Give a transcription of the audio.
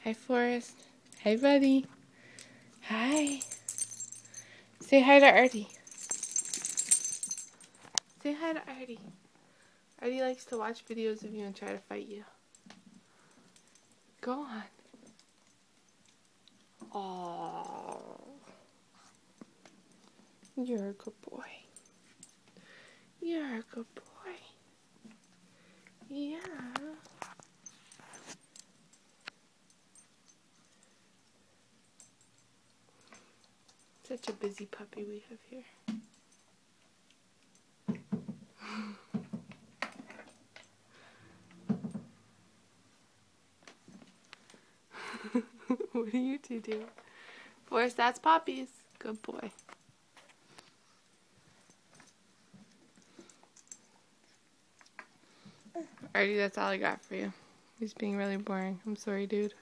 Hi, Forrest. Hi, buddy. Hi. Say hi to Artie. Say hi to Artie. Artie likes to watch videos of you and try to fight you. Go on. Aww. You're a good boy. You're a good boy. Yeah. Such a busy puppy we have here. What are you two doing? Forrest, that's Poppy's. Good boy. Artie, that's all I got for you. He's being really boring. I'm sorry, dude.